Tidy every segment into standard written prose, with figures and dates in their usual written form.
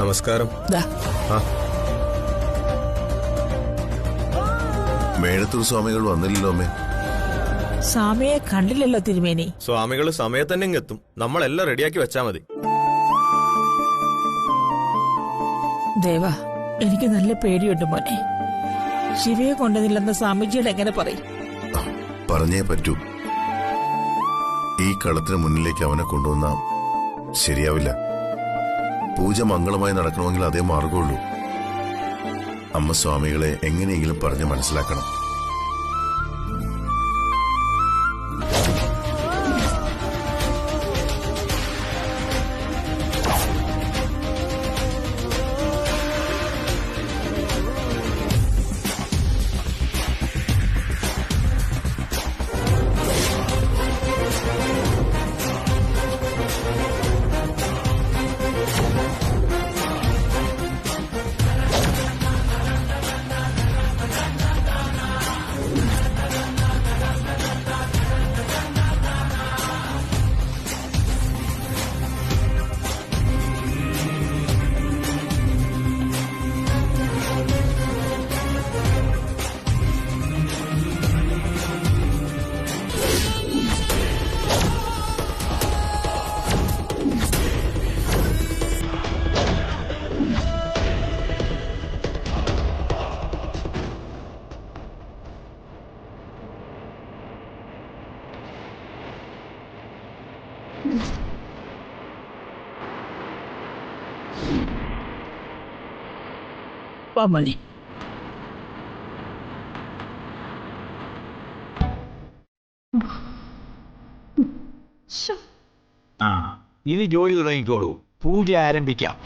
നമസ്കാരം. മേഴത്തൂർ സ്വാമികൾ വന്നില്ലല്ലോ അമ്മേ. സ്വാമിയെ കണ്ടില്ലല്ലോ തിരുമേനി. സ്വാമികൾ സമയത്ത് തന്നെ എത്തും. നമ്മളെല്ലാം റെഡിയാക്കി വെച്ചാ മതി. ദേവ, എനിക്ക് നല്ല പേടിയുണ്ട് മോനെ. ശിവയെ കൊണ്ടതില്ലെന്ന് സ്വാമിജിയോട് എങ്ങനെ പറയും? പറഞ്ഞേ പറ്റൂ. ഈ കളത്തിന് മുന്നിലേക്ക് അവനെ കൊണ്ടുവന്ന ശരിയാവില്ല. പൂജ മംഗളമായി നടക്കണമെങ്കിൽ അതേ മാർഗമുള്ളൂ. അമ്മ സ്വാമികളെ എങ്ങനെയെങ്കിലും പറഞ്ഞ് മനസ്സിലാക്കണം. മണി, ഇനി ജോലി തുടങ്ങിക്കോളൂ. പൂജ ആരംഭിക്കാം.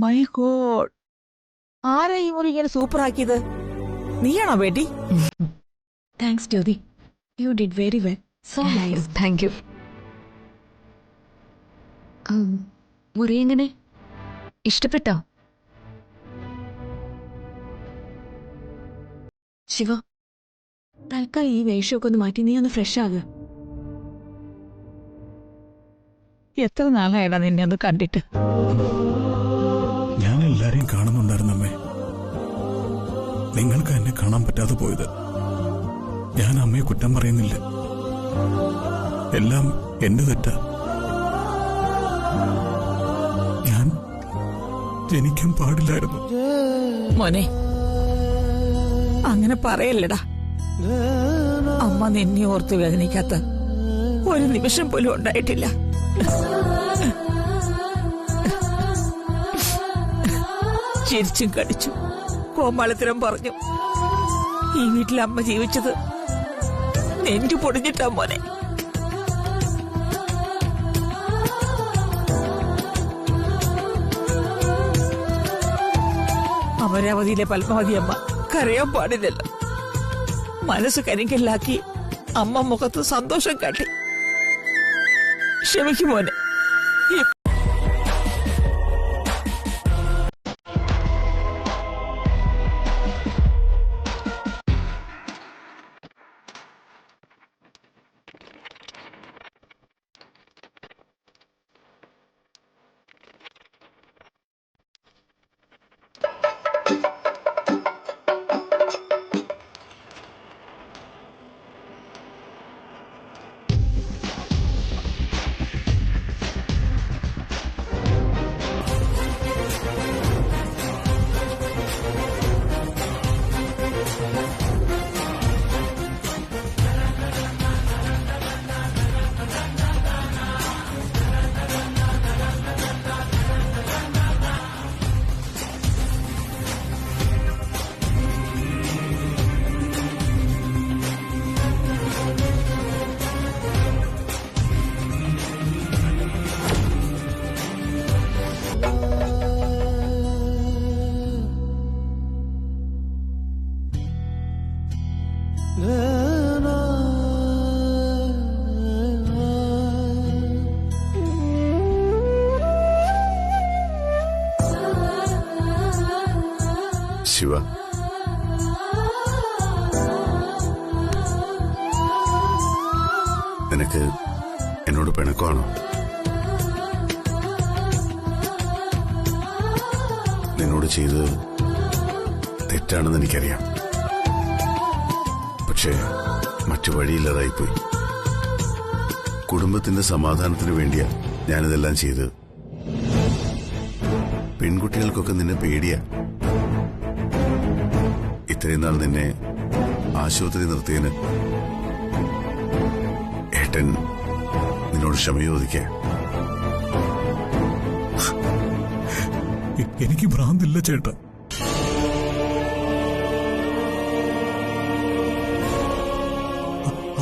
മൈ ഗോഡ്, ആരാ ഈ മുറി ഇങ്ങനെ സൂപ്പർ ആക്കിയത്? നീയാണോ ബേട്ടി? Thanks Jyothi, you did very well. So nice. Thank you. മുറി എങ്ങനെ, ഇഷ്ടപ്പെട്ടോ? ശിവ, തൽക്കാലം ഈ വേഷമൊക്കെ ഒന്ന് മാറ്റി നീ ഒന്ന് ഫ്രഷ് ആകുക. എത്ര നാളായടാ നിന്നെ ഒന്ന് കണ്ടിട്ട്? ഞാൻ എല്ലാരെയും കാണുന്നുണ്ടായിരുന്നമ്മേ. നിങ്ങൾക്ക് എന്നെ കാണാൻ പറ്റാതെ പോയത്. ഞാൻ അമ്മയെ കുറ്റം പറയുന്നില്ല. എല്ലാം എന്റെ തെറ്റാ. ഞാൻ ജനിക്കാൻ പാടില്ലായിരുന്നു. മോനെ, അങ്ങനെ പറയല്ലടാ. അമ്മ നിന്നെ ഓർത്ത് വേദനിക്കാത്ത ഒരു നിമിഷം പോലും ഉണ്ടായിട്ടില്ല. ചിരിച്ചും കടിച്ചു കോമാളിത്തരം പറഞ്ഞു. ഈ വീട്ടിൽ അമ്മ ജീവിച്ചത് നെഞ്ചു പൊടിഞ്ഞിട്ടാ മോനെ. അമരാവതിയിലെ പത്മാവതി അമ്മ കരയാൻ പാടില്ലല്ലോ. മനസ്സ് കരിങ്കല്ലാക്കി അമ്മ മുഖത്ത് സന്തോഷം കാട്ടി. ക്ഷമിക്കും മോനെ. ശിവ, നിനക്ക് എന്നോട് പിണക്കമാണോ? നിന്നോട് ചെയ്ത് തെറ്റാണെന്ന് എനിക്കറിയാം. പക്ഷേ മറ്റു വഴിയില്ലാതായിപ്പോയി. കുടുംബത്തിന്റെ സമാധാനത്തിന് വേണ്ടിയാ ഞാനിതെല്ലാം ചെയ്തത്. പെൺകുട്ടികൾക്കൊക്കെ നിന്നെ പേടിയാ. ഇത്രയും നാൾ നിന്നെ ആശുപത്രി നിർത്തിയതിന് ഏട്ടൻ നിന്നോട് ക്ഷമ ചോദിക്കാൻ. എനിക്ക് ഭ്രാന്തില്ല ചേട്ടാ.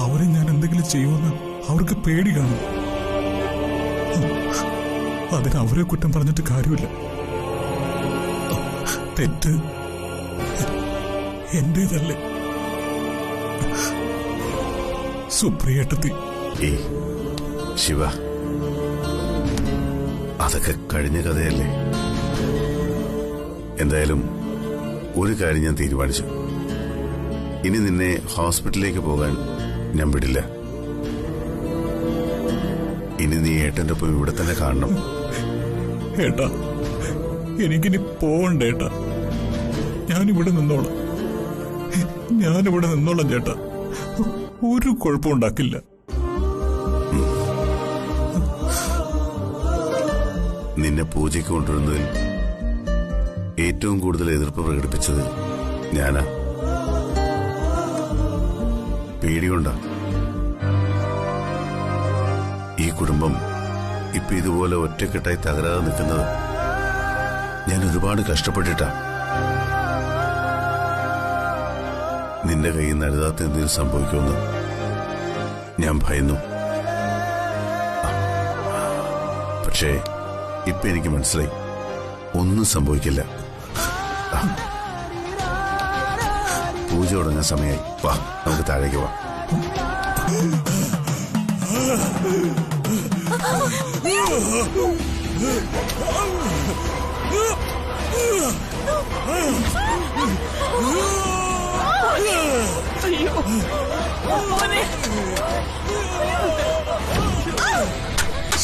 അവരെ ഞാൻ എന്തെങ്കിലും ചെയ്യുമെന്ന് അവർക്ക് പേടി കാണും. അതിന് അവരെ കുറ്റം പറഞ്ഞിട്ട് കാര്യമില്ല. തെറ്റ് എന്റേതല്ലേ. സുപ്രിയേട്ടത്തി. ശിവ, അതൊക്കെ കഴിഞ്ഞ കഥയല്ലേ. എന്തായാലും ഒരു കാര്യം ഞാൻ തീരുമാനിച്ചു. ഇനി നിന്നെ ഹോസ്പിറ്റലിലേക്ക് പോകാൻ ഞാൻ വിടില്ല. ഇനി നീ ഏട്ടന്റെ ഒപ്പം ഇവിടെ തന്നെ കാണണം. ഏട്ടാ, എനിക്കിനി പോകണ്ടേട്ടാ. ഞാനിവിടെ നിന്നോളാം. ചേട്ടാ. ഒരു കുഴപ്പമുണ്ടാക്കില്ല. നിന്നെ പൂജയ്ക്ക് കൊണ്ടുവരുന്നതിൽ ഏറ്റവും കൂടുതൽ എതിർപ്പ് പ്രകടിപ്പിച്ചത് ഞാനാ. പേടികൊണ്ടാ. ഈ കുടുംബം ഇപ്പൊ ഇതുപോലെ ഒറ്റക്കെട്ടായി തകരാതെ നിൽക്കുന്നത് ഞാൻ ഒരുപാട് കഷ്ടപ്പെട്ടിട്ടാ. നിന്റെ കയ്യിൽ നിന്ന് അരുതാത്ത എന്തെങ്കിലും സംഭവിക്കുമെന്ന് ഞാൻ ഭയന്നു. പക്ഷേ ഇപ്പൊ എനിക്ക് മനസ്സിലായി, ഒന്നും സംഭവിക്കില്ല. പൂജ തുടങ്ങാൻ സമയമായി. വാ, നമുക്ക് താഴേക്ക് വാ.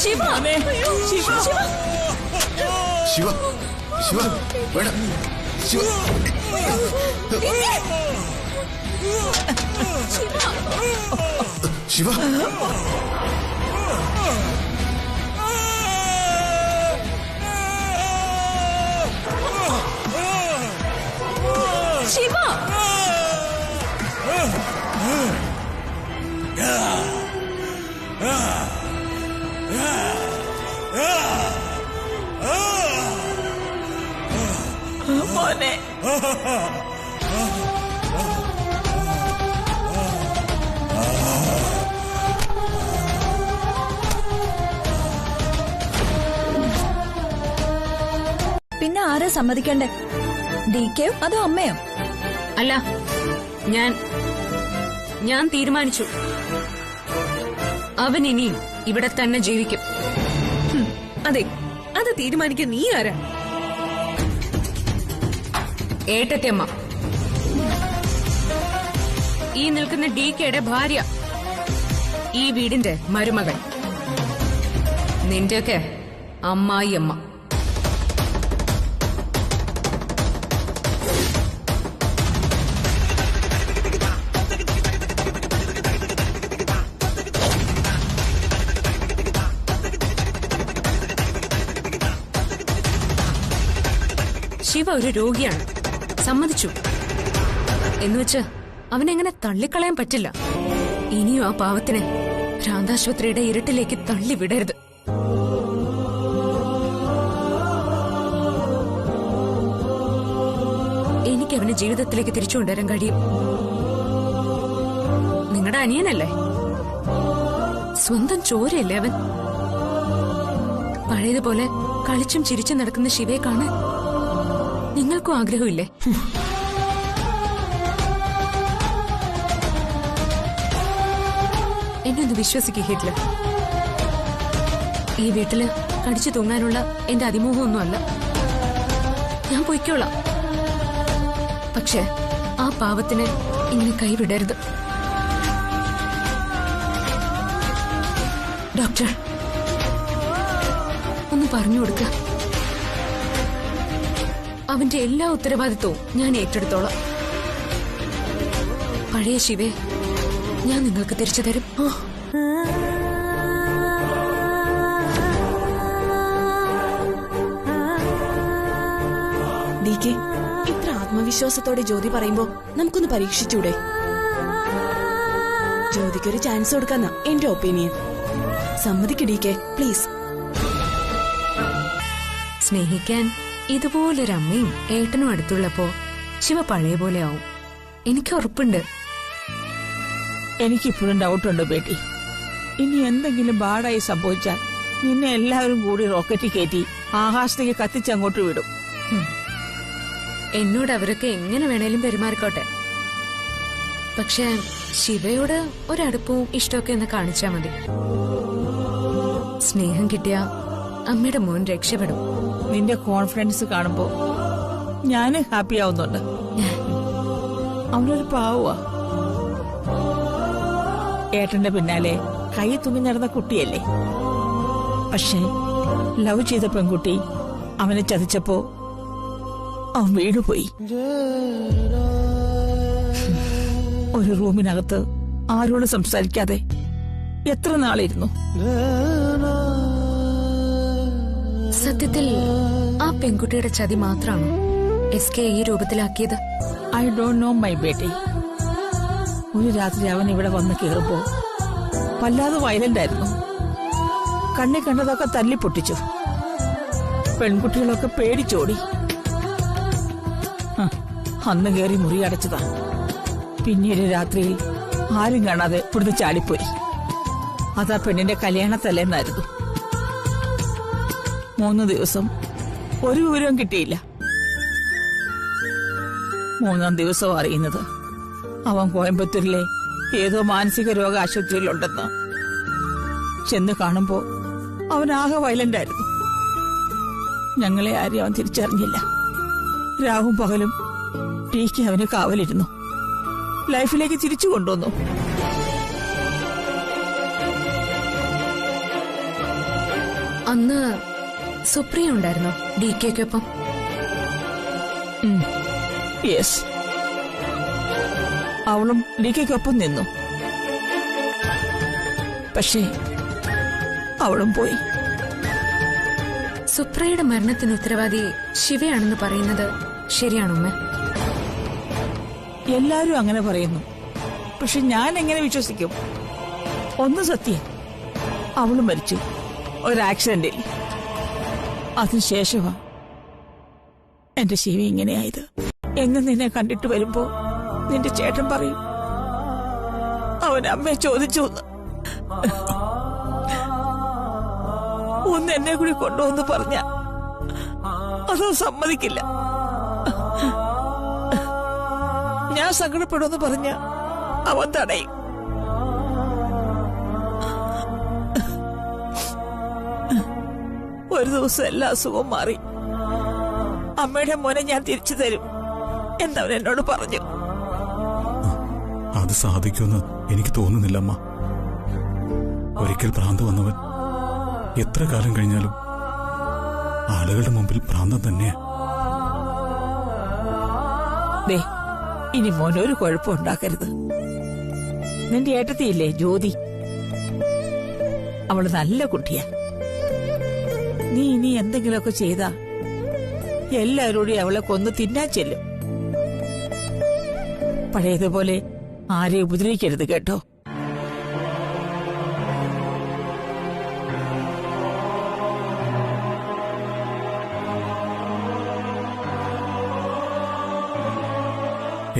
ശിവ, ശിവ, ശിവ, ശിവ, വേണ്ട. ശിവ, ശിവ, ശിവ. മോനെ. പിന്നെ ആരാ സമ്മതിക്കണ്ടേ? DKയോ അതോ അമ്മയോ? അല്ല, ഞാൻ തീരുമാനിച്ചു. അവൻ ഇനിയും ഇവിടെ തന്നെ ജീവിക്കും. അതെ, അത് തീരുമാനിക്കാൻ നീ ആരാ? ഏട്ടത്തിയമ്മ, ഈ നിൽക്കുന്ന DKയുടെ ഭാര്യ, ഈ വീടിന്റെ മരുമകൾ, നിന്റെയൊക്കെ അമ്മായിയമ്മ. ശിവ ഒരു രോഗിയാണ്, സമ്മതിച്ചു. എന്നുവെച്ച് അവനെങ്ങനെ തള്ളിക്കളയാൻ പറ്റില്ല. ഇനിയും ആ പാവത്തിനെ ഭ്രാന്താശുപത്രിയുടെ ഇരുട്ടിലേക്ക് തള്ളിവിടരുത്. എനിക്ക് അവനെ ജീവിതത്തിലേക്ക് തിരിച്ചു കൊണ്ടുവരാൻ കഴിയും. നിങ്ങളുടെ അനിയനല്ലേ, സ്വന്തം ചോരയല്ലേ അവൻ. പഴയതുപോലെ കളിച്ചും ചിരിച്ചും നടക്കുന്ന ശിവയെ കാണാൻ നിങ്ങൾക്കും ആഗ്രഹമില്ലേ? എന്നെ ഒന്ന് വിശ്വസിക്കുക ഹിറ്റ്ലർ. ഈ വീട്ടില് കടിച്ചു തൂങ്ങാനുള്ള എന്റെ അതിമോഹമൊന്നുമല്ല. ഞാൻ പൊയ്ക്കോളാം. പക്ഷെ ആ പാവത്തിന് ഇങ്ങനെ കൈവിടരുത്. ഡോക്ടർ, ഒന്ന് പറഞ്ഞു കൊടുക്ക. അവന്റെ എല്ലാ ഉത്തരവാദിത്വവും ഞാൻ ഏറ്റെടുത്തോളാം. പഴയ ശിവേ ഞാൻ നിങ്ങൾക്ക് തിരിച്ചു തരും. DK, ഇത്ര ആത്മവിശ്വാസത്തോടെ ജ്യോതി പറയുമ്പോ നമുക്കൊന്ന് പരീക്ഷിച്ചൂടെ? ജ്യോതിക്കൊരു ചാൻസ് കൊടുക്കാന്നാ എന്റെ ഒപ്പീനിയൻ. സമ്മതിക്ക് DK, please. സ്നേഹിക്കാൻ ഇതുപോലൊരമ്മയും ഏട്ടനും അടുത്തുള്ളപ്പോ ശിവ പഴയ പോലെ ആവും. എനിക്ക് ഉറപ്പുണ്ട്. എനിക്കിപ്പോഴും ഡൗട്ടുണ്ട് ബേട്ടി. ഇനി എന്തെങ്കിലും ബാഡായി സംഭവിച്ചാൽ നിന്നെ എല്ലാവരും കൂടി റോക്കറ്റിൽ കയറ്റി ആകാശത്തേക്ക് കത്തിച്ചങ്ങോട്ട് വിടും. എന്നോട് അവരൊക്കെ എങ്ങനെ വേണേലും പെരുമാറിക്കോട്ടെ. പക്ഷെ ശിവയോട് ഒരടുപ്പവും ഇഷ്ടമൊക്കെ എന്ന് കാണിച്ചാ മതി. സ്നേഹം കിട്ടിയ അമ്മയുടെ മോൻ രക്ഷപ്പെടും. നിന്റെ കോൺഫിഡൻസ് കാണുമ്പോ ഞാന് ഹാപ്പി ആവുന്നുണ്ട്. അവനൊരു പാവുക. ഏട്ടന്റെ പിന്നാലെ കൈ തൂങ്ങി നടന്ന കുട്ടിയല്ലേ. പക്ഷെ ലവ് ചെയ്ത പെൺകുട്ടി അവനെ ചതിച്ചപ്പോ അവൻ വീണുപോയി. ഒരു റൂമിനകത്ത് ആരോട് സംസാരിക്കാതെ എത്ര നാളിരുന്നു. സത്യത്തിൽ ആ പെൺകുട്ടിയുടെ ചതി മാത്രമാണോ SK ഈ രൂപത്തിലാക്കിയത്? ഐ ഡോണ്ട് നോ മൈ ബേട്ടി. ഒരു രാത്രി അവൻ ഇവിടെ വന്ന് കയറുമ്പോ വല്ലാതെ വയലന്റ് ആയിരുന്നു. കണ്ണി കണ്ടതൊക്കെ തല്ലി പൊട്ടിച്ചു. പെൺകുട്ടികളൊക്കെ പേടിച്ചോടി. അന്ന് കയറി മുറി അടച്ചതാ. പിന്നീട് രാത്രിയിൽ ആരും കാണാതെ ഇവിടുന്ന് ചാടിപ്പോയി. അതാ പെണ്ണിന്റെ കല്യാണത്തല്ലേന്നായിരുന്നു. 3 ദിവസം ഒരു വിവരവും കിട്ടിയില്ല. 3-ാം ദിവസം അറിയുന്നത് അവൻ കോയമ്പത്തൂരിലെ ഏതോ മാനസിക രോഗ ആശുപത്രിയിലുണ്ടെന്ന്. ചെന്ന് കാണുമ്പോ അവനാകെ വയലന്റായിരുന്നു. ഞങ്ങളെ ആരും അവൻ തിരിച്ചറിഞ്ഞില്ല. രാവും പകലും ടീക്ക് അവന് കാവലിരുന്നു. ലൈഫിലേക്ക് തിരിച്ചു കൊണ്ടുവന്നു. അന്ന് സുപ്രിയ ഉണ്ടായിരുന്നോ DKക്കൊപ്പം? യെസ്, അവളും DKക്കൊപ്പം നിന്നു. പക്ഷേ അവളും പോയി. സുപ്രിയയുടെ മരണത്തിന് ഉത്തരവാദി ശിവയാണെന്ന് പറയുന്നത് ശരിയാണോ അമ്മ? എല്ലാരും അങ്ങനെ പറയുന്നു. പക്ഷെ ഞാൻ എങ്ങനെ വിശ്വസിക്കും? ഒന്ന് സത്യം, അവള് മരിച്ചു ഒരു ആക്സിഡന്റിൽ. അതിനുശേഷമാ എന്റെ ശിവ ഇങ്ങനെയായത്. എന്ന് നിന്നെ കണ്ടിട്ട് വരുമ്പോ നിന്റെ ചേട്ടൻ പറയും അവൻ അമ്മയെ ചോദിച്ചു ഒന്ന് എന്നെ കൂടി കൊണ്ടുവന്ന് പറഞ്ഞ അതോ സമ്മതിക്കില്ല. ഞാൻ സങ്കടപ്പെടുമെന്ന് പറഞ്ഞ അവൻ തടയും. ഒരു ദിവസം എല്ലാ അസുഖവും മാറി അമ്മയുടെ മോനെ ഞാൻ തിരിച്ചു തരും എന്നവൻ എന്നോട് പറഞ്ഞു. അത് സാധിക്കുമെന്ന് എനിക്ക് തോന്നുന്നില്ല അമ്മ. ഒരിക്കൽ ഭ്രാന്ത് വന്നവൻ എത്ര കാലം കഴിഞ്ഞാലും ആളുകളുടെ മുമ്പിൽ ഭ്രാന്തൻ തന്നെയാ. ദേ, ഇനി മോനൊരു കുഴപ്പമുണ്ടാക്കരുത്. നിന്റെ ഏട്ടത്തിയില്ലേ ജ്യോതി, അവള് നല്ല കുട്ടിയാ. നീ ഇനി എന്തെങ്കിലുമൊക്കെ ചെയ്താ എല്ലാവരോടും അവളെ കൊന്നു തിന്നാൻ ചെല്ലും. പഴയതുപോലെ ആരെ ഉപദ്രവിക്കരുത് കേട്ടോ.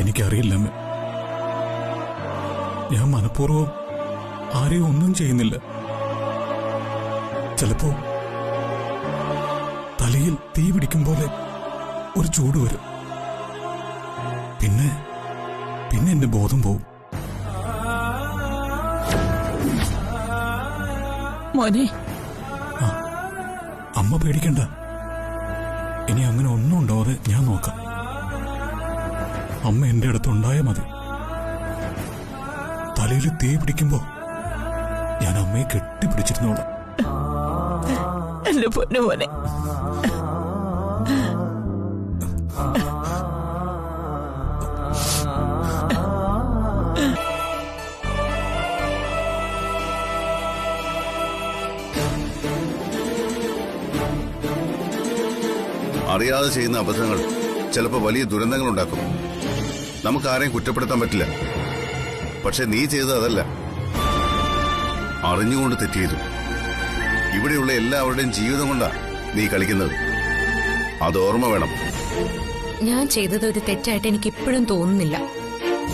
എനിക്കറിയില്ല അമ്മ. ഞാൻ മനഃപൂർവ്വം ആരെയും ഒന്നും ചെയ്യുന്നില്ല. ചിലപ്പോ തലയിൽ തീ പിടിക്കും പോലെ ഒരു ചൂട് വരും. പിന്നെ എന്റെ ബോധം പോവും. മോനെ, അമ്മ പേടിക്കണ്ട. ഇനി അങ്ങനെ ഒന്നും ഉണ്ടാവാതെ ഞാൻ നോക്കാം. അമ്മ എന്റെ അടുത്ത് ഉണ്ടായാ മതി. തലയിൽ തീ പിടിക്കുമ്പോ ഞാൻ അമ്മയെ കെട്ടിപ്പിടിച്ചിരുന്നോളാം. എന്റെ പൊന്നു മോനെ. അറിയാതെ ചെയ്യുന്ന അബദ്ധങ്ങൾ ചിലപ്പോൾ വലിയ ദുരന്തങ്ങൾ ഉണ്ടാക്കും. നമുക്ക് ആരെയും കുറ്റപ്പെടുത്താൻ പറ്റില്ല. പക്ഷെ നീ ചെയ്തത് അതല്ല, അറിഞ്ഞുകൊണ്ട് തെറ്റിയത്. ഇവിടെയുള്ള എല്ലാവരുടെയും ജീവിതം കൊണ്ടാ നീ കളിക്കുന്നത്. അത് ഓർമ്മ വേണം. ഞാൻ ചെയ്തത് ഒരു തെറ്റായിട്ട് എനിക്ക് ഇപ്പോഴും തോന്നുന്നില്ല.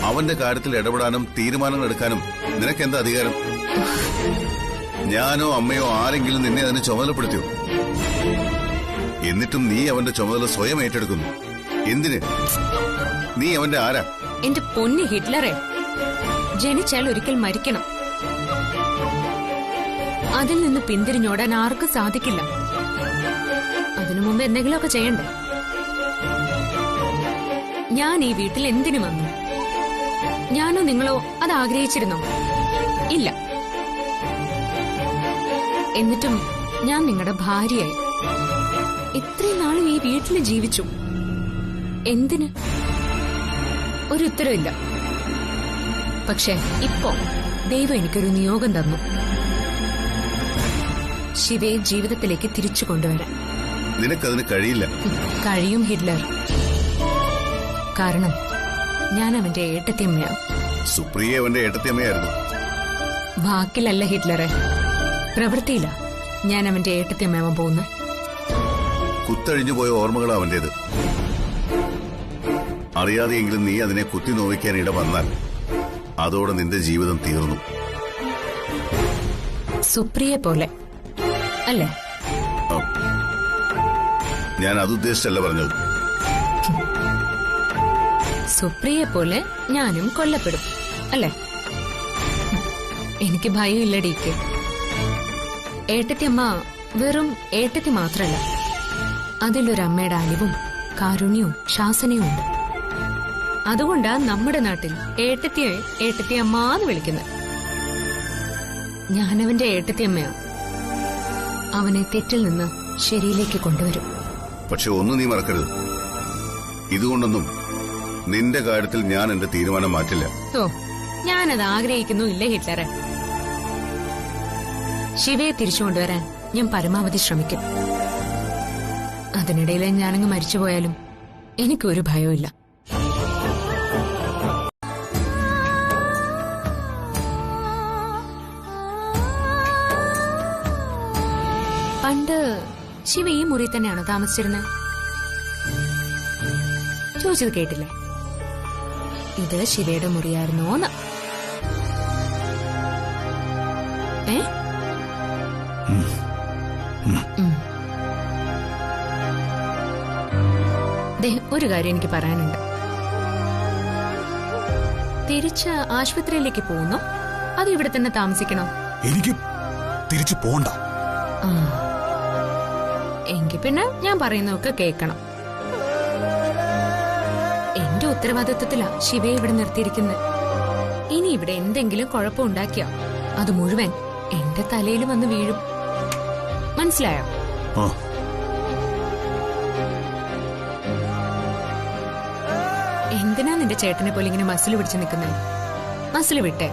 അവന്റെ കാര്യത്തിൽ ഇടപെടാനും തീരുമാനങ്ങൾ എടുക്കാനും നിനക്കെന്താ അധികാരം? ഞാനോ അമ്മയോ ആരെങ്കിലും നിന്നെ അതിന് ചുമതലപ്പെടുത്തിയോ? എന്നിട്ടും നീ അവന്റെ ചുമതല സ്വയം ഏറ്റെടുക്കുന്നു. എന്തിന്? നീ അവന്റെ ആരാ? എന്റെ പൊന്ന് ഹിറ്റ്ലറെ, ജനിച്ചാൽ ഒരിക്കൽ മരിക്കണം. അതിൽ നിന്ന് പിന്തിരിഞ്ഞോടാൻ ആർക്കും സാധിക്കില്ല. അതിനു മുമ്പ് എന്തെങ്കിലുമൊക്കെ ചെയ്യണ്ടേ? ഞാൻ ഈ വീട്ടിൽ എന്തിനു വന്നു? ഞാനോ നിങ്ങളോ അത് ആഗ്രഹിച്ചിരുന്നോ? ഇല്ല. എന്നിട്ടും ഞാൻ നിങ്ങളുടെ ഭാര്യയായി. ഇത്രയും നാളും ഈ വീട്ടിൽ ജീവിച്ചു. എന്തിന്? ഒരു ഉത്തരവില്ല. പക്ഷെ ഇപ്പോ ദൈവം എനിക്കൊരു നിയോഗം തന്നു. ശിവയെ ജീവിതത്തിലേക്ക് തിരിച്ചു കൊണ്ടുവരാൻ. നിനക്കതിന് കഴിയില്ല. കഴിയും ഹിറ്റ്ലർ. കാരണം ഞാൻ അവന്റെ ഏട്ടത്തിയമ്മയാണ്. സുപ്രിയ അവന്റെ ഏട്ടത്തിയമ്മയായിരുന്നു. വാക്കിലല്ല ഹിറ്റ്ലറെ, പ്രവൃത്തിയില്ല ഞാൻ അവന്റെ ഏട്ടത്തിയമ്മയാവാൻ പോകുന്നത്. കുത്തഴിഞ്ഞു പോയ ഓർമ്മകളാ അവന്റേത്. അറിയാതെയെങ്കിലും നീ അതിനെ കുത്തി നോവിക്കാൻ ഇട വന്നാൽ അതോടെ നിന്റെ ജീവിതം തീർന്നു. സുപ്രിയെ പോലെ അല്ലേ? ഞാൻ അതുദ്ദേശിച്ചല്ല പറഞ്ഞത്. സുപ്രിയെ പോലെ ഞാനും കൊല്ലപ്പെടും അല്ലേ? എനിക്ക് ഭയമില്ല ഡിക്ക്. ഏട്ടത്തിയമ്മ വെറും ഏട്ടത്തി മാത്രല്ല, അതിലൊരമ്മയുടെ അലിവും കാരുണ്യവും ശാസനയും ഉണ്ട്. അതുകൊണ്ടാ നമ്മുടെ നാട്ടിൽ ഏട്ടത്തിയെ ഏട്ടത്തിയമ്മാന്ന് വിളിക്കുന്നത്. ഞാനവന്റെ ഏട്ടത്തിയമ്മയാ. അവനെ തെറ്റിൽ നിന്ന് ശരിയിലേക്ക് കൊണ്ടുവരും. പക്ഷെ ഒന്നും നീ മറക്കരുത്, ഇതുകൊണ്ടൊന്നും നിന്റെ കാര്യത്തിൽ ഞാൻ എന്റെ തീരുമാനം മാറ്റില്ല. ഓ, ഞാനത് ആഗ്രഹിക്കുന്നു ഇല്ല ഹിറ്റ്ലറെ. ശിവയെ തിരിച്ചു കൊണ്ടുവരാൻ ഞാൻ പരമാവധി ശ്രമിക്കും. അതിനിടയിൽ ഞാനങ്ങ് മരിച്ചുപോയാലും എനിക്കൊരു ഭയവുമില്ല. പണ്ട് ശിവ ഈ മുറി തന്നെയാണോ താമസിച്ചിരുന്നത്? ചോദിച്ചത് കേട്ടില്ലേ? ഇത് ശിവയുടെ മുറിയായിരുന്നോന്ന്. ഒരു കാര്യം എനിക്ക് പറയാനുണ്ട്. തിരിച്ച് ആശുപത്രിയിലേക്ക് പോകുന്നോ അത് ഇവിടെ തന്നെ താമസിക്കണോ? എനിക്ക് തിരിച്ചു പോണ്ട. എങ്കിൽ പിന്നെ ഞാൻ പറയുന്നതൊക്കെ കേൾക്കണം. എന്റെ ഉത്തരവാദിത്വത്തിലാ ശിവയെ ഇവിടെ നിർത്തിയിരിക്കുന്നത്. ഇനി ഇവിടെ എന്തെങ്കിലും കുഴപ്പമുണ്ടാക്കിയ അത് മുഴുവൻ എന്റെ തലയിൽ വന്ന് വീഴും. മനസ്സിലായോ? എന്തിനാ നിന്റെ ചേട്ടനെ പോലെ ഇങ്ങനെ മസിൽ പിടിച്ച് നിൽക്കുന്നത്? മസിൽ വിട്ടേ.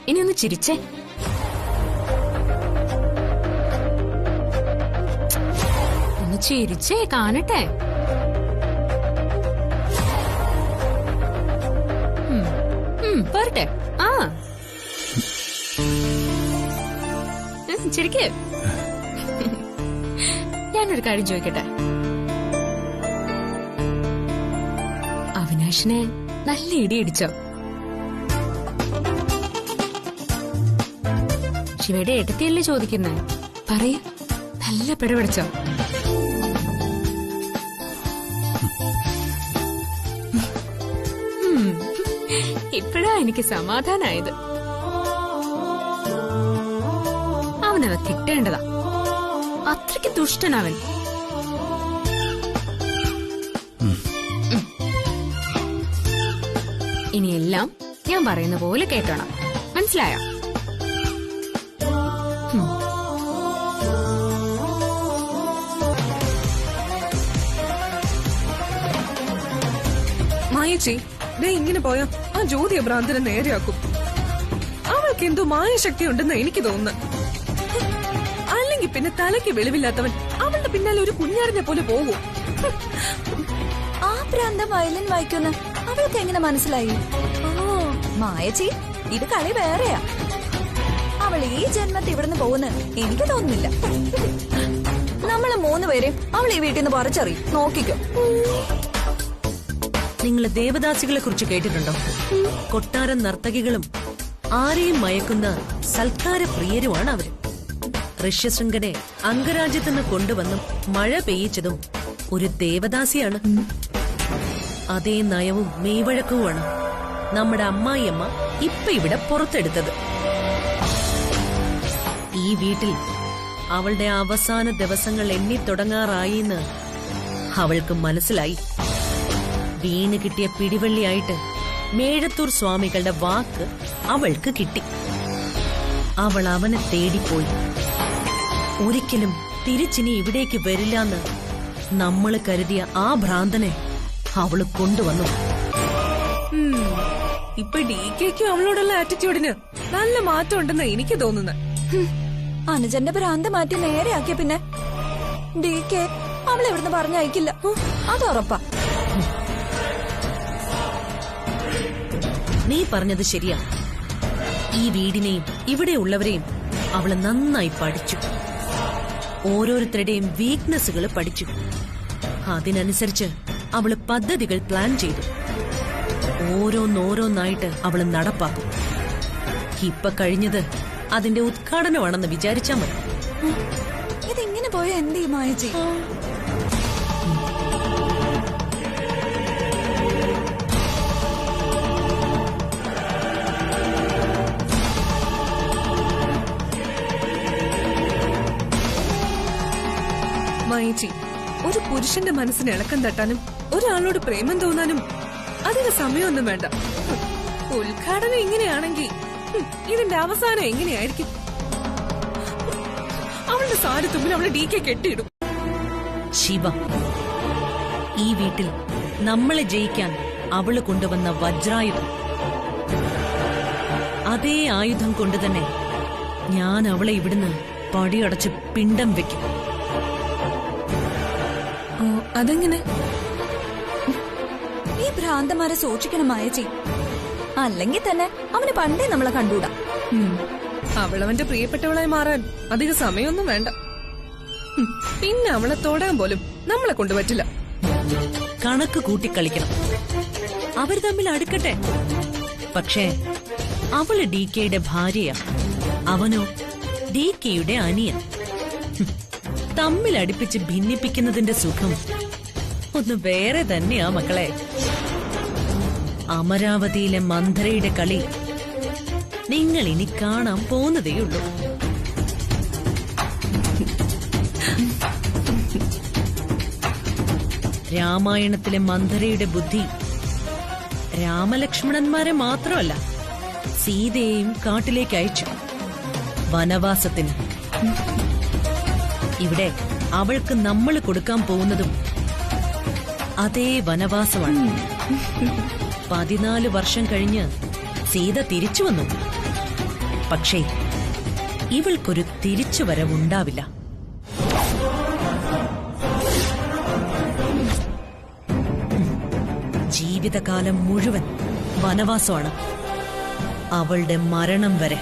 ഇനി ഒന്ന് ചിരിച്ചേ. ഒന്ന് ചിരിച്ചേ കാണട്ടെ. പോരട്ടെ. ആ ചിരിക്കേ. ഞാനൊരു കാര്യം ചോദിക്കട്ടെ. അവിനാശിനെ നല്ല ഇടി ഇടിച്ചോ? ശിവയുടെ ഏട്ടത്തിയല്ലേ ചോദിക്കുന്നേ? പറയൂ, നല്ല പിടപിടിച്ചോ? ഇപ്പഴാ എനിക്ക് സമാധാനായത്. അവനത് കിട്ടേണ്ടതാ. അത്രയ്ക്ക് ദുഷ്ടനവൻ. ഇനിയെല്ലാം ഞാൻ പറയുന്ന പോലെ കേട്ടോണം. മനസ്സിലായോ? മായേച്ചി, ദേ ഇങ്ങനെ പോയാ ആ ജ്യോതിയ ഭ്രാന്തനെ നേരെയാക്കും. അവൾക്ക് എന്തോ മായശക്തി ഉണ്ടെന്ന് എനിക്ക് തോന്നുന്നു. അല്ലെങ്കിൽ പിന്നെ തലയ്ക്ക് വെളിവില്ലാത്തവൻ അവളുടെ പിന്നാലെ ഒരു കുഞ്ഞാറിനെ പോലെ പോകും. ആ പ്രാന്ത വയലിൻ വായിക്കുന്ന അവൾക്ക് എങ്ങനെ മനസ്സിലായി? മായച്ചി, ഇത് കളി വേറെയാ. അവൾ ഈ ജന്മത്തിൽ ഇവിടുന്ന് പോകുന്ന എനിക്ക് തോന്നുന്നില്ല. നമ്മള് 3 പേരെയും അവൾ ഈ വീട്ടിൽ നിന്ന് പറിച്ചറിയും. നോക്കിക്കോ. നിങ്ങൾ ദേവദാസികളെ കുറിച്ച് കേട്ടിട്ടുണ്ടോ? കൊട്ടാരം നർത്തകികളും ആരെയും മയക്കുന്ന സൽക്കാര പ്രിയരുമാണ് അവര്. ഋഷ്യശൃംഖനെ അംഗരാജ്യത്തുനിന്ന് കൊണ്ടുവന്നും മഴ പെയ്യിച്ചതും ഒരു ദേവദാസിയാണ്. അതേ നയവും മെയ്വഴക്കവുമാണ് നമ്മുടെ അമ്മായിയമ്മ ഇപ്പൊ ഇവിടെ പുറത്തെടുത്തത്. ഈ വീട്ടിൽ അവളുടെ അവസാന ദിവസങ്ങൾ എണ്ണിത്തുടങ്ങാറായിന്ന് അവൾക്ക് മനസ്സിലായി. വീണ് കിട്ടിയ പിടിവള്ളിയായിട്ട് മേഴത്തൂർ സ്വാമികളുടെ വാക്ക് അവൾക്ക് കിട്ടി. അവൾ അവനെ തേടിപ്പോയി. ഒരിക്കലും തിരിച്ചിനി ഇവിടേക്ക് വരില്ലെന്ന് നമ്മൾ കരുതിയ ആ ഭ്രാന്തനെ അവള് കൊണ്ടുവന്നു. ഇപ്പൊ DKയ്ക്കും അവളോടുള്ള ആറ്റിറ്റ്യൂഡിന് നല്ല മാറ്റം ഉണ്ടെന്ന് എനിക്ക് തോന്നുന്നത്. അനുജന്റെ ഭ്രാന്ത് മാറ്റി നേരെയാക്കിയ പിന്നെ DK അവളെ ഇവിടുന്ന് പറഞ്ഞയക്കില്ല. അതുറപ്പാ. നീ പറഞ്ഞത് ശരിയാ. ഈ വീടിനെയും ഇവിടെയുള്ളവരെയും അവള് നന്നായി പഠിച്ചു. ഓരോരുത്തരുടെയും വീക്ക്നെസ്സുകൾ പഠിച്ചു. അതിനനുസരിച്ച് അവള് പദ്ധതികൾ പ്ലാൻ ചെയ്തു. ഓരോന്നോരോന്നായിട്ട് അവള് നടപ്പാക്കും. ഇപ്പൊ കഴിഞ്ഞത് അതിന്റെ ഉദ്ഘാടനമാണെന്ന് വിചാരിച്ചാ മതി. ഇതെങ്ങനെ പോയ എന്ത് മായച്ചി? മായേച്ചി, ഒരു പുരുഷന്റെ മനസ്സിന് ഇളക്കം തട്ടാനും ഒരാളോട് പ്രേമം തോന്നാനും അതിന് സമയമൊന്നും വേണ്ട. ഉദ്ഘാടനം ഇങ്ങനെയാണെങ്കിൽ ഇതിന്റെ അവസാനം എങ്ങനെയായിരിക്കും? അവളുടെ സാരി തുമ്പിൽ അവളെ DK കെട്ടിയിടും. ശിവ, ഈ വീട്ടിൽ നമ്മളെ ജയിക്കാൻ അവള് കൊണ്ടുവന്ന വജ്രായുധം, അതേ ആയുധം കൊണ്ട് തന്നെ ഞാൻ അവളെ ഇവിടുന്ന് പടിയടച്ച് പിണ്ടം വെക്കും. അതെങ്ങനെ? ഈ ഭ്രാന്തമാരെ സൂക്ഷിക്കണം മായച്ചി. അല്ലെങ്കിൽ തന്നെ അവന് പണ്ടേ നമ്മളെ കണ്ടൂടാ. അവളവന്റെ പ്രിയപ്പെട്ടവളായി മാറാൻ അധിക സമയമൊന്നും വേണ്ട. പിന്നെ അവളെ തൊടാൻ പോലും നമ്മളെ കൊണ്ടുപറ്റില്ല. കണക്ക് കൂട്ടിക്കളിക്കണം. അവര് തമ്മിൽ അടുക്കട്ടെ. പക്ഷേ അവള് DKയുടെ ഭാര്യയാ, അവനോ DKയുടെ അനിയൻ. തമ്മിൽ അടുപ്പിച്ച് ഭിന്നിപ്പിക്കുന്നതിന്റെ സുഖം ഒന്ന് വേറെ തന്നെയാ മക്കളെ. അമരാവതിയിലെ മന്ധരയുടെ കളി നിങ്ങൾ ഇനി കാണാൻ പോകുന്നതേയുള്ളൂ. രാമായണത്തിലെ മന്ധരയുടെ ബുദ്ധി രാമലക്ഷ്മണന്മാരെ മാത്രമല്ല, സീതയെയും കാട്ടിലേക്ക് അയച്ചു വനവാസത്തിന്. ഇവിടെ അവൾക്ക് നമ്മൾ കൊടുക്കാൻ പോകുന്നതും അതേ വനവാസമാണ്. 14 വർഷം കഴിഞ്ഞ് സീത തിരിച്ചു വന്നു. പക്ഷേ ഇവൾക്കൊരു തിരിച്ചുവരവുണ്ടാവില്ല. ജീവിതകാലം മുഴുവൻ വനവാസമാണ്, അവളുടെ മരണം വരെ.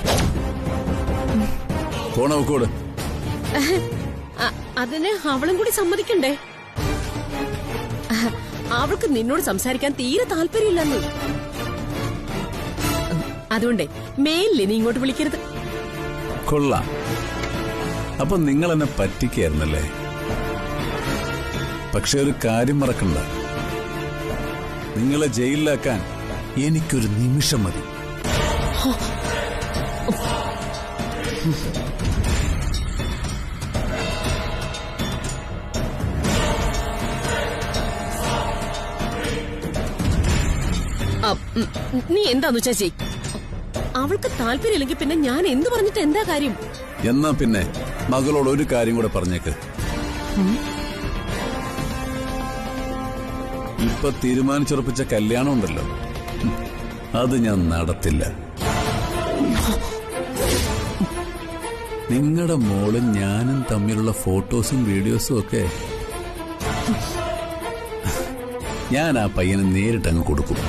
അതിന് അവളും കൂടി സമ്മതിക്കണ്ടേ? അവൾക്ക് നിന്നോട് സംസാരിക്കാൻ തീരെ താല്പര്യമില്ലെന്ന്. അതുകൊണ്ടേ മേലിൽ നീ ഇങ്ങോട്ട് വിളിക്കരുത്. കൊള്ളാം. അപ്പൊ നിങ്ങൾ എന്നെ പറ്റിക്കായിരുന്നല്ലേ? പക്ഷെ ഒരു കാര്യം മറക്കണ്ട, നിങ്ങളെ ജയിലിലാക്കാൻ എനിക്കൊരു നിമിഷം മതി. നീ എന്താന്ന് വെച്ചാ ചെയ്. അവൾക്ക് താല്പര്യമില്ലെങ്കിൽ പിന്നെ ഞാൻ എന്ത് പറഞ്ഞിട്ട് എന്താ കാര്യം? എന്നാ പിന്നെ മകളോട് ഒരു കാര്യം കൂടെ പറഞ്ഞേക്ക്. ഇപ്പൊ തീരുമാനിച്ചുറപ്പിച്ച കല്യാണം ഉണ്ടല്ലോ, അത് ഞാൻ നടത്തില്ല. നിങ്ങളുടെ മോളും ഞാനും തമ്മിലുള്ള ഫോട്ടോസും വീഡിയോസും ഒക്കെ ഞാൻ ആ പയ്യന് നേരിട്ടങ്ങ് കൊടുക്കും.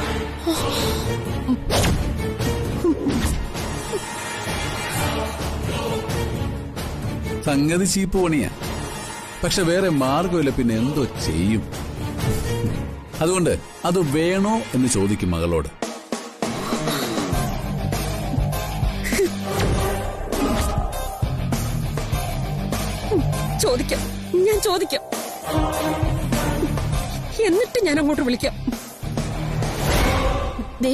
സംഗതി ചീപ്പ് പണിയാ, പക്ഷെ വേറെ മാർഗമില്ല. പിന്നെ എന്തോ ചെയ്യും? അതുകൊണ്ട് അത് വേണോ എന്ന് ചോദിക്കും മകളോട്. ചോദിക്കാം, ഞാൻ ചോദിക്കാം. എന്നിട്ട് ഞാൻ അങ്ങോട്ട് വിളിക്കാം. ദേ,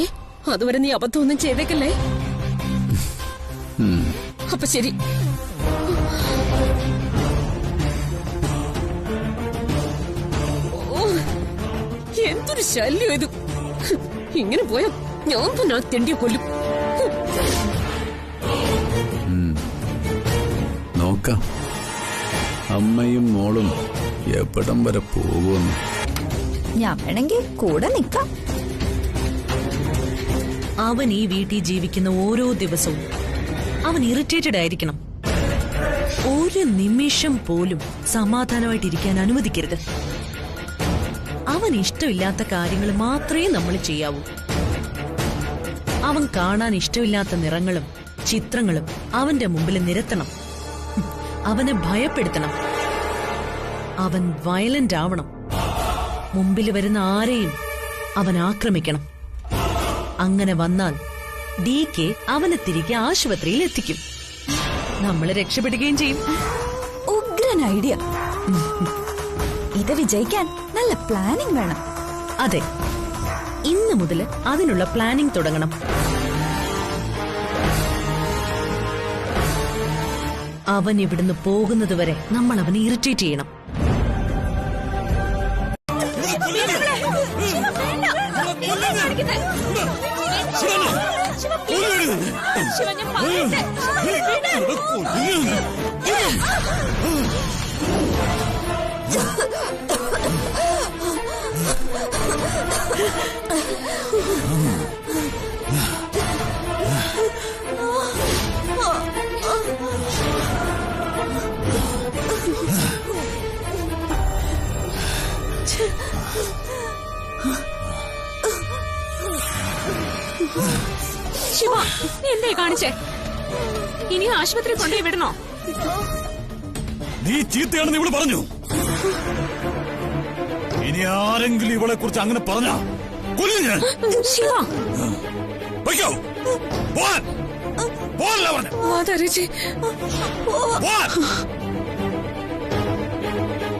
അതുവരെ നീ അബദ്ധമൊന്നും ചെയ്തേക്കല്ലേ. അപ്പൊ ശരി. എന്തൊരു ശല്യം ഇത്. ഇങ്ങനെ പോയാ ഞാൻ തന്നെ തെണ്ടിയെ കൊല്ലും. നോക്കാം അമ്മയും മോളും എവിടം വരെ പോകുമെന്ന്. ഞാൻ വേണമെങ്കിൽ കൂടെ നിൽക്കാം. അവൻ ഈ വീട്ടിൽ ജീവിക്കുന്ന ഓരോ ദിവസവും അവൻ ഇറിറ്റേറ്റഡ് ആയിരിക്കണം. ഒരു നിമിഷം പോലും സമാധാനമായിട്ടിരിക്കാൻ അനുവദിക്കരുത്. അവൻ ഇഷ്ടമില്ലാത്ത കാര്യങ്ങൾ മാത്രമേ നമ്മൾ ചെയ്യാവൂ. അവൻ കാണാൻ ഇഷ്ടമില്ലാത്ത നിറങ്ങളും ചിത്രങ്ങളും അവന്റെ മുമ്പിൽ നിരത്തണം. അവനെ ഭയപ്പെടുത്തണം. അവൻ വയലന്റ് ആവണം. മുമ്പിൽ വരുന്ന ആരെയും അവൻ ആക്രമിക്കണം. അങ്ങനെ വന്നാൽ DK അവനെ തിരികെ ആശുപത്രിയിൽ എത്തിക്കും. നമ്മൾ രക്ഷപ്പെടുകയും ചെയ്യും. ഉഗ്രൻ ഐഡിയ. ഇത് വിജയിക്കാൻ നല്ല പ്ലാനിംഗ് വേണം. അതെ, ഇന്ന് മുതൽ അതിനുള്ള പ്ലാനിംഗ് തുടങ്ങണം. അവൻ ഇവിടുന്ന് പോകുന്നതുവരെ നമ്മൾ അവനെ ഇറിറ്റേറ്റ് ചെയ്യണം. ശിവ, നീ എന്തേ കാണിച്ചേ? ഇനി ആശുപത്രി കൊണ്ടുപോയി വിടണോ? നീ ചീത്തയാണെന്ന് ഇവള് പറഞ്ഞു. ഇനി ആരെങ്കിലും ഇവളെ കുറിച്ച് അങ്ങനെ പറഞ്ഞ കൊല്ലു ഞാൻ. ശിവ, വയ്ക്കോ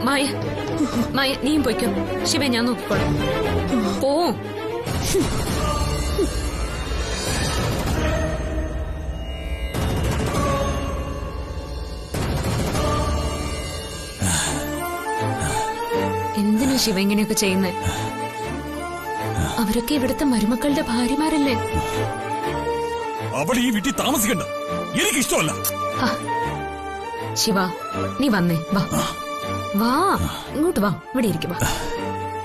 മായ, മായ നീയും പോയിക്കോ. ശിവ, ഞാൻ നോക്കിക്കോളാം. പോ. എന്തിനാ ശിവ ഇങ്ങനെയൊക്കെ ചെയ്യുന്നത്? അവരൊക്കെ ഇവിടുത്തെ മരുമക്കളുടെ ഭാര്യമാരല്ലേ? അവൾ ഈ വീട്ടിൽ താമസിക്കണ്ട, എനിക്കിഷ്ടമല്ല. ശിവ, നീ വന്നേ, വാ വാ, ഇങ്ങോട്ട് വാ, ഇവിടെ ഇരിക്കും. വാ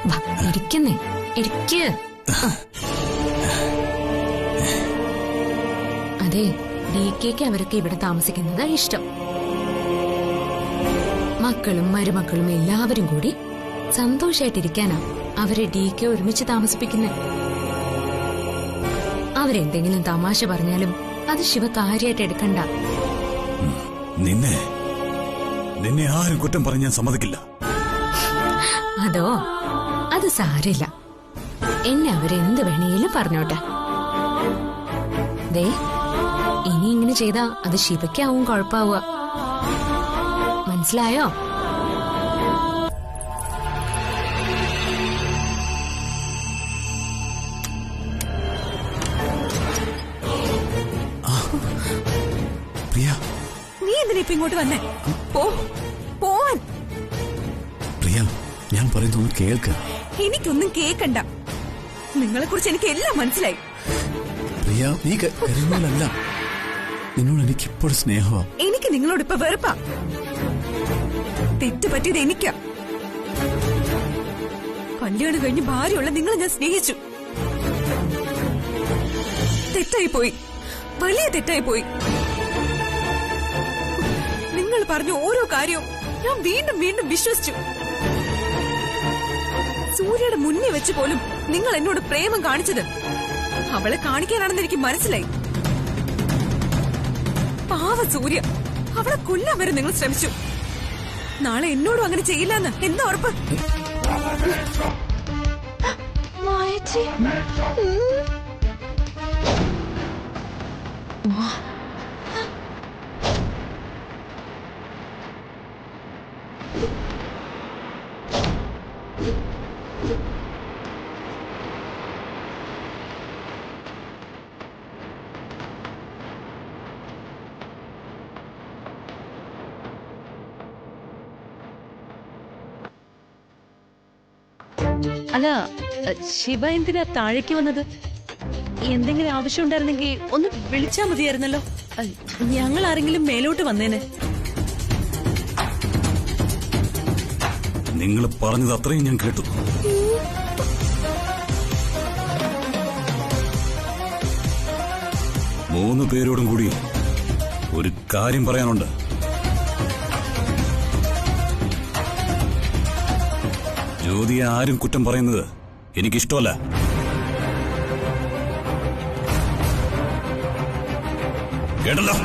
വാ, ഇരിക്കുന്നേ, ഇരിക്ക്. അതെ, DKക്ക് അവരൊക്കെ ഇവിടെ താമസിക്കുന്നതാ ഇഷ്ടം. മക്കളും മരുമക്കളും എല്ലാവരും കൂടി സന്തോഷായിട്ടിരിക്കാനാ അവരെ DK ഒരുമിച്ച് താമസിപ്പിക്കുന്നത്. അവരെന്തെങ്കിലും തമാശ പറഞ്ഞാലും അത് ശിവ കാര്യമായിട്ട് എടുക്കണ്ട. നിന്നെ ആരും കുറ്റം പറഞ്ഞ് ഞാൻ സമ്മതിക്കില്ല. അതോ, അത് സാരില്ല. എന്നെ അവരെന്ത് വേണേലും പറഞ്ഞോട്ടെ. ദേ, ഇനി ഇങ്ങനെ ചെയ്താ അത് ശിവയ്ക്കാവും കുഴപ്പാവുക. മനസ്സിലായോ? എന്തിനാ ഇപ്പൊ ഇങ്ങോട്ട് വന്നേ? പോവാൻ. പ്രിയ, ഞാൻ പറയുന്നൊന്ന് കേൾക്ക്. എനിക്കൊന്നും കേക്കണ്ട. നിങ്ങളെ കുറിച്ച് എനിക്ക് എല്ലാം മനസ്സിലായി. പ്രിയ, നീ കരുതലല്ല. നിന്നോട് എനിക്കിപ്പോഴും സ്നേഹമാ. എനിക്ക് നിങ്ങളോട് ഇപ്പൊ വെറുപ്പാ. തെറ്റ് പറ്റിയത് എനിക്കാ. കല്യാണം കഴിഞ്ഞ് ഭാര്യയുള്ള നിങ്ങളെ ഞാൻ സ്നേഹിച്ചു. തെറ്റായി പോയി, വലിയ തെറ്റായി പോയി. നിങ്ങൾ പറഞ്ഞ ഓരോ കാര്യവും ഞാൻ വീണ്ടും വീണ്ടും വിശ്വസിച്ചു. സൂര്യയുടെ മുന്നിൽ വെച്ച് പോലും നിങ്ങൾ എന്നോട് പ്രേമം കാണിച്ചത് അവളെ കാണിക്കാനാണെന്ന് എനിക്ക് മനസ്സിലായി. പാവ സൂര്യ, അവളെ കൊല്ലാൻ വരെ നിങ്ങൾ ശ്രമിച്ചു. നാളെ എന്നോടും അങ്ങനെ ചെയ്യില്ലെന്ന് എന്താ ഉറപ്പ്? അല്ല, ശിവ എന്തിനാ താഴേക്ക് വന്നത്? എന്തെങ്കിലും ആവശ്യം ഉണ്ടായിരുന്നെങ്കിൽ ഒന്ന് വിളിച്ചാ മതിയായിരുന്നല്ലോ. ഞങ്ങൾ ആരെങ്കിലും മേലോട്ട് വന്നേനെ. നിങ്ങൾ പറഞ്ഞത് അത്രയും ഞാൻ കേട്ടു. മൂന്ന് പേരോടും കൂടി ഒരു കാര്യം പറയാനുണ്ട്. ജ്യോതിയെ ആരും കുറ്റം പറയുന്നത് എനിക്കിഷ്ടമല്ല. കേട്ടല്ലോ?